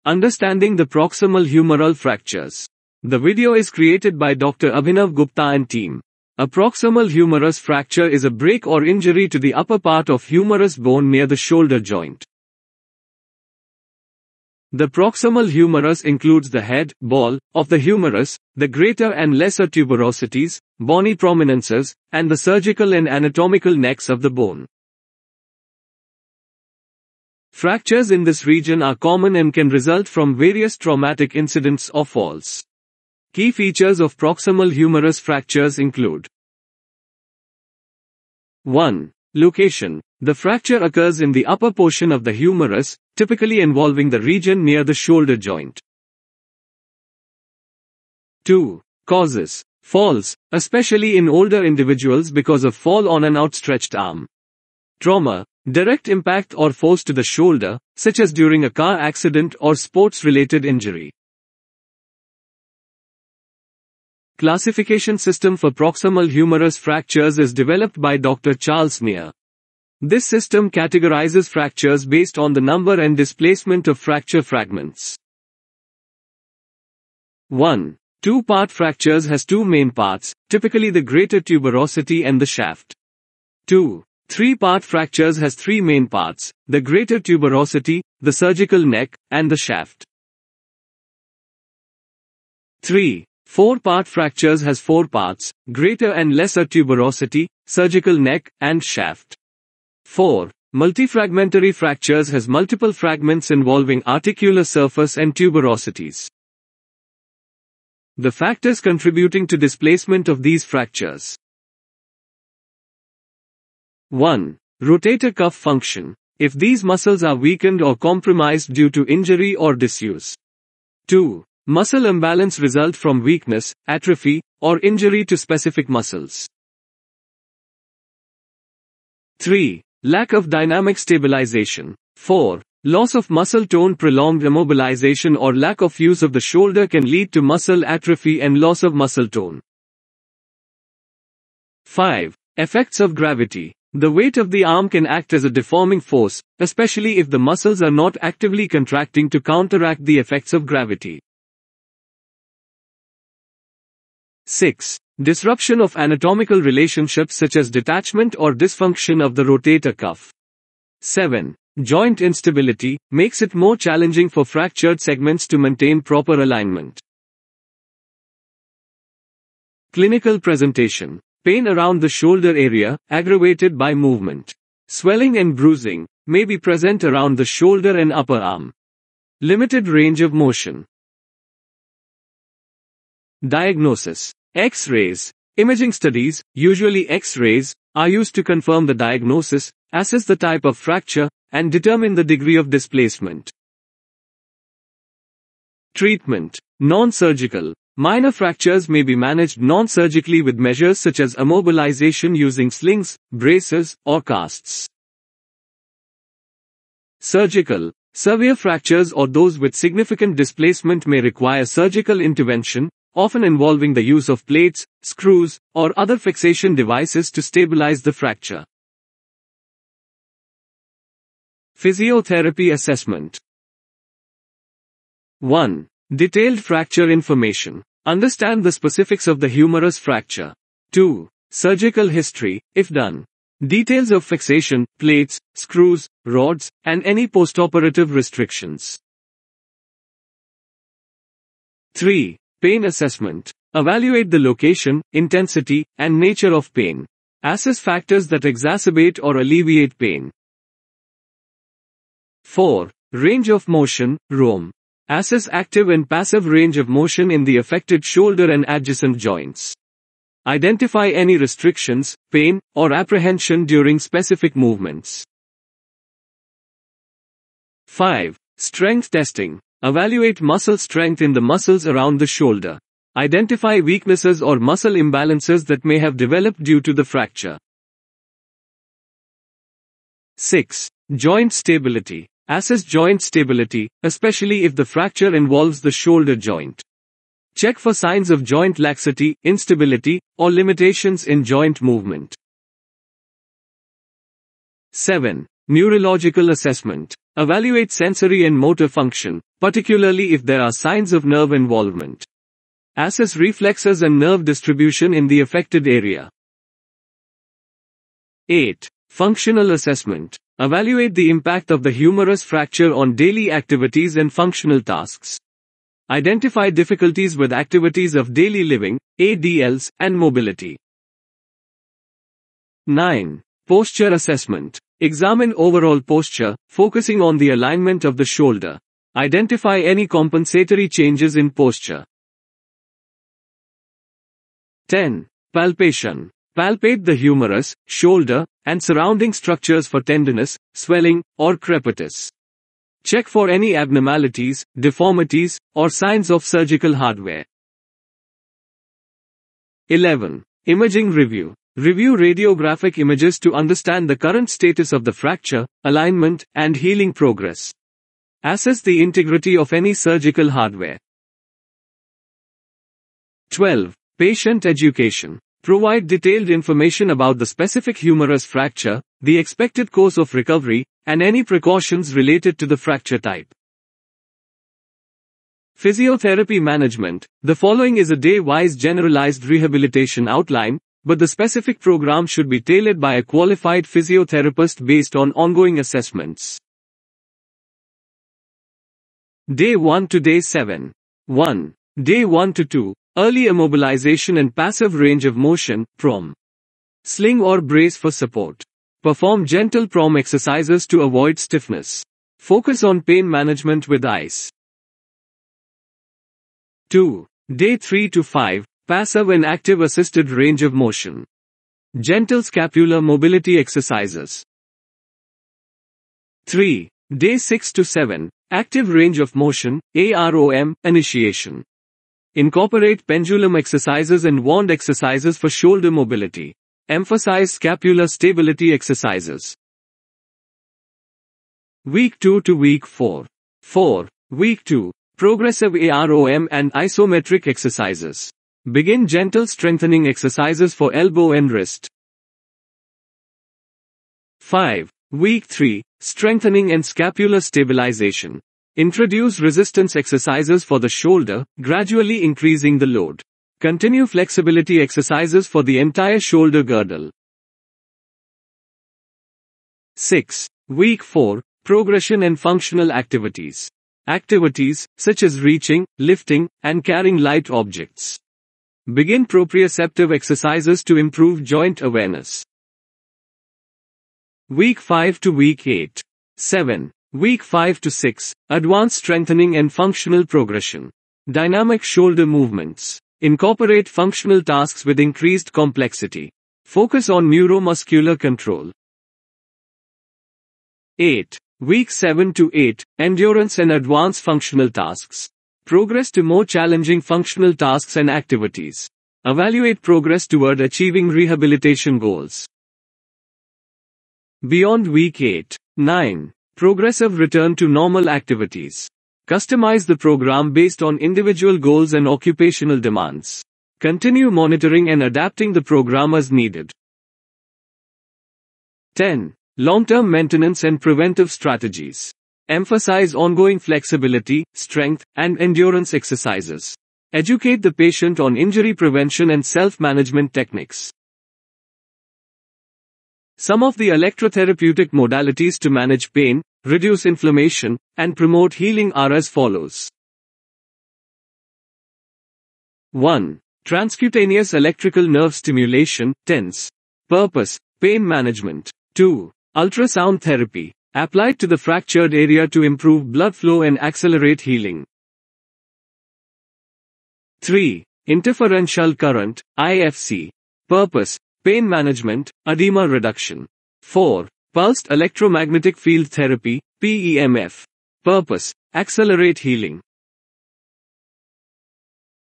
Understanding the proximal humeral fractures. The video is created by Dr. Abhinav Gupta and team. A proximal humerus fracture is a break or injury to the upper part of humerus bone near the shoulder joint. The proximal humerus includes the head, ball, of the humerus, the greater and lesser tuberosities, bony prominences, and the surgical and anatomical necks of the bone. Fractures in this region are common and can result from various traumatic incidents or falls. Key features of proximal humerus fractures include 1. Location. The fracture occurs in the upper portion of the humerus, typically involving the region near the shoulder joint. 2. Causes. Falls, especially in older individuals because of fall on an outstretched arm. Trauma. Direct impact or force to the shoulder, such as during a car accident or sports-related injury. Classification system for proximal humerus fractures is developed by Dr. Charles Neer. This system categorizes fractures based on the number and displacement of fracture fragments. 1. Two-part fractures has two main parts, typically the greater tuberosity and the shaft. 2. Three-part fractures has three main parts, the greater tuberosity, the surgical neck, and the shaft. 3. Four-part fractures has four parts, greater and lesser tuberosity, surgical neck, and shaft. 4. Multifragmentary fractures has multiple fragments involving articular surface and tuberosities. The factors contributing to displacement of these fractures. 1. Rotator cuff function, if these muscles are weakened or compromised due to injury or disuse. 2. Muscle imbalance result from weakness, atrophy, or injury to specific muscles. 3. Lack of dynamic stabilization. 4. Loss of muscle tone. Prolonged immobilization or lack of use of the shoulder can lead to muscle atrophy and loss of muscle tone. 5. Effects of gravity. The weight of the arm can act as a deforming force, especially if the muscles are not actively contracting to counteract the effects of gravity. 6. Disruption of anatomical relationships such as detachment or dysfunction of the rotator cuff. 7. Joint instability makes it more challenging for fractured segments to maintain proper alignment. Clinical presentation. Pain around the shoulder area, aggravated by movement. Swelling and bruising may be present around the shoulder and upper arm. Limited range of motion. Diagnosis. X-rays. Imaging studies, usually X-rays, are used to confirm the diagnosis, assess the type of fracture, and determine the degree of displacement. Treatment. Non-surgical. Minor fractures may be managed non-surgically with measures such as immobilization using slings, braces, or casts. Surgical. Severe fractures or those with significant displacement may require surgical intervention, often involving the use of plates, screws, or other fixation devices to stabilize the fracture. Physiotherapy assessment. 1. Detailed fracture information. Understand the specifics of the humerus fracture. 2. Surgical history, if done. Details of fixation, plates, screws, rods, and any postoperative restrictions. 3. Pain assessment. Evaluate the location, intensity, and nature of pain. Assess factors that exacerbate or alleviate pain. 4. Range of motion, ROM. Assess active and passive range of motion in the affected shoulder and adjacent joints. Identify any restrictions, pain, or apprehension during specific movements. 5. Strength testing. Evaluate muscle strength in the muscles around the shoulder. Identify weaknesses or muscle imbalances that may have developed due to the fracture. 6. Joint stability. Assess joint stability, especially if the fracture involves the shoulder joint. Check for signs of joint laxity, instability, or limitations in joint movement. 7. Neurological assessment. Evaluate sensory and motor function, particularly if there are signs of nerve involvement. Assess reflexes and nerve distribution in the affected area. 8. Functional assessment. Evaluate the impact of the humerus fracture on daily activities and functional tasks. Identify difficulties with activities of daily living, ADLs, and mobility. 9. Posture assessment. Examine overall posture, focusing on the alignment of the shoulder. Identify any compensatory changes in posture. 10. Palpation. Palpate the humerus, shoulder, and surrounding structures for tenderness, swelling, or crepitus. Check for any abnormalities, deformities, or signs of surgical hardware. 11. Imaging review. Review radiographic images to understand the current status of the fracture, alignment, and healing progress. Assess the integrity of any surgical hardware. 12. Patient education. Provide detailed information about the specific humerus fracture, the expected course of recovery, and any precautions related to the fracture type. Physiotherapy management. The following is a day-wise generalized rehabilitation outline, but the specific program should be tailored by a qualified physiotherapist based on ongoing assessments. Day 1 to Day 7. 1. Day 1 to 2. Early immobilization and passive range of motion, PROM. Sling or brace for support. Perform gentle PROM exercises to avoid stiffness. Focus on pain management with ice. 2. Day 3 to 5. Passive and active assisted range of motion. Gentle scapular mobility exercises. 3. Day 6 to 7. Active range of motion, AROM, initiation. Incorporate pendulum exercises and wand exercises for shoulder mobility. Emphasize scapular stability exercises. Week 2 to Week 4. 4. Week 2. Progressive AROM and isometric exercises. Begin gentle strengthening exercises for elbow and wrist. 5. Week 3. Strengthening and scapular stabilization. Introduce resistance exercises for the shoulder, gradually increasing the load. Continue flexibility exercises for the entire shoulder girdle. 6. Week 4. Progression and functional activities. Activities, such as reaching, lifting, and carrying light objects. Begin proprioceptive exercises to improve joint awareness. Week 5 to Week 8. 7. Week 5 to 6. Advanced strengthening and functional progression. Dynamic shoulder movements. Incorporate functional tasks with increased complexity. Focus on neuromuscular control. 8. Week 7 to 8. Endurance and advanced functional tasks. Progress to more challenging functional tasks and activities. Evaluate progress toward achieving rehabilitation goals. Beyond Week 8. 9. Progressive return to normal activities. Customize the program based on individual goals and occupational demands. Continue monitoring and adapting the program as needed. 10. Long-term maintenance and preventive strategies. Emphasize ongoing flexibility, strength, and endurance exercises. Educate the patient on injury prevention and self-management techniques. Some of the electrotherapeutic modalities to manage pain, reduce inflammation, and promote healing are as follows. 1. Transcutaneous electrical nerve stimulation, TENS. Purpose, pain management. 2. Ultrasound therapy, applied to the fractured area to improve blood flow and accelerate healing. 3. Interferential current, IFC. Purpose, pain management, edema reduction. 4. Pulsed electromagnetic field therapy, PEMF. Purpose, accelerate healing.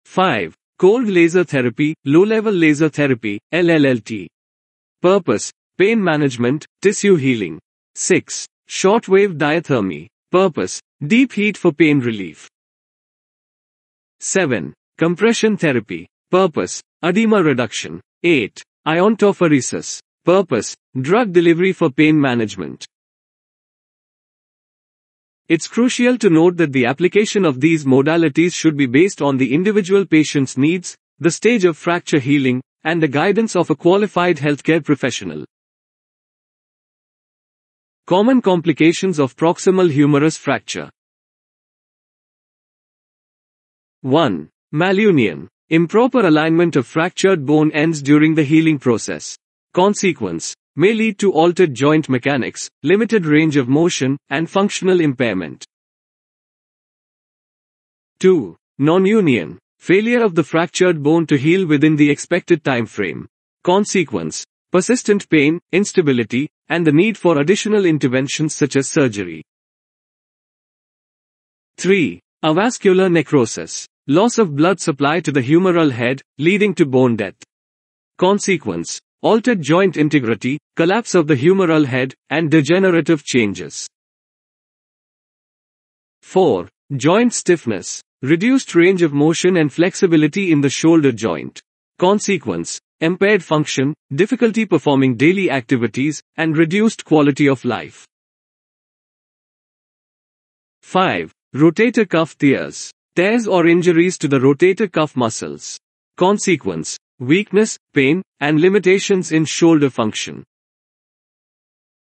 5. Cold laser therapy, low-level laser therapy, LLLT. Purpose, pain management, tissue healing. 6. Shortwave diathermy. Purpose, deep heat for pain relief. 7. Compression therapy. Purpose, edema reduction. 8. Iontophoresis. Purpose, drug delivery for pain management. It's crucial to note that the application of these modalities should be based on the individual patient's needs, the stage of fracture healing, and the guidance of a qualified healthcare professional. Common complications of proximal humerus fracture. 1. Malunion. Improper alignment of fractured bone ends during the healing process. Consequence may lead to altered joint mechanics, limited range of motion, and functional impairment. 2. Non-union. Failure of the fractured bone to heal within the expected time frame. Consequence: persistent pain, instability, and the need for additional interventions such as surgery. 3. Avascular necrosis. Loss of blood supply to the humeral head, leading to bone death. Consequence: altered joint integrity, collapse of the humeral head, and degenerative changes. 4. Joint stiffness. Reduced range of motion and flexibility in the shoulder joint. Consequence: impaired function, difficulty performing daily activities, and reduced quality of life. 5. Rotator cuff tears. Tears or injuries to the rotator cuff muscles. Consequence: weakness, pain, and limitations in shoulder function.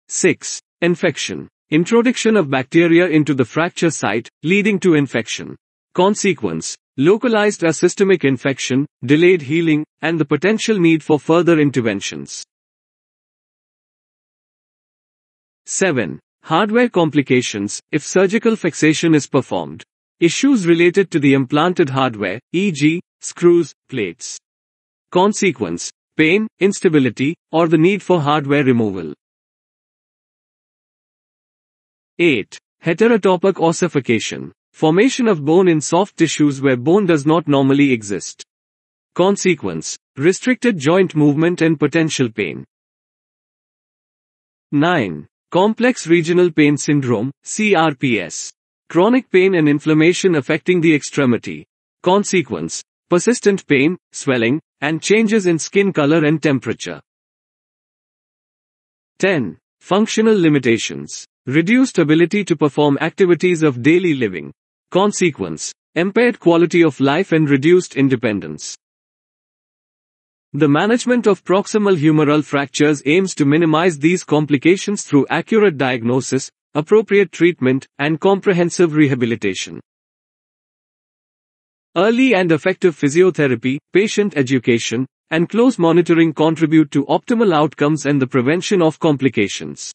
6. Infection. Introduction of bacteria into the fracture site, leading to infection. Consequence: localized or systemic infection, delayed healing, and the potential need for further interventions. 7. Hardware complications, if surgical fixation is performed. Issues related to the implanted hardware, e.g., screws, plates. Consequence: pain, instability, or the need for hardware removal. 8. Heterotopic ossification. Formation of bone in soft tissues where bone does not normally exist. Consequence: restricted joint movement and potential pain. 9. Complex regional pain syndrome, CRPS. Chronic pain and inflammation affecting the extremity. Consequence: persistent pain, swelling, and changes in skin color and temperature. 10. Functional limitations. Reduced ability to perform activities of daily living. Consequence: impaired quality of life and reduced independence. The management of proximal humeral fractures aims to minimize these complications through accurate diagnosis, appropriate treatment, and comprehensive rehabilitation. Early and effective physiotherapy, patient education, and close monitoring contribute to optimal outcomes and the prevention of complications.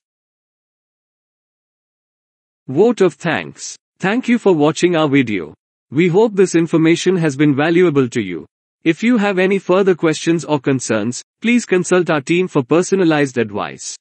Vote of thanks. Thank you for watching our video. We hope this information has been valuable to you. If you have any further questions or concerns, please consult our team for personalized advice.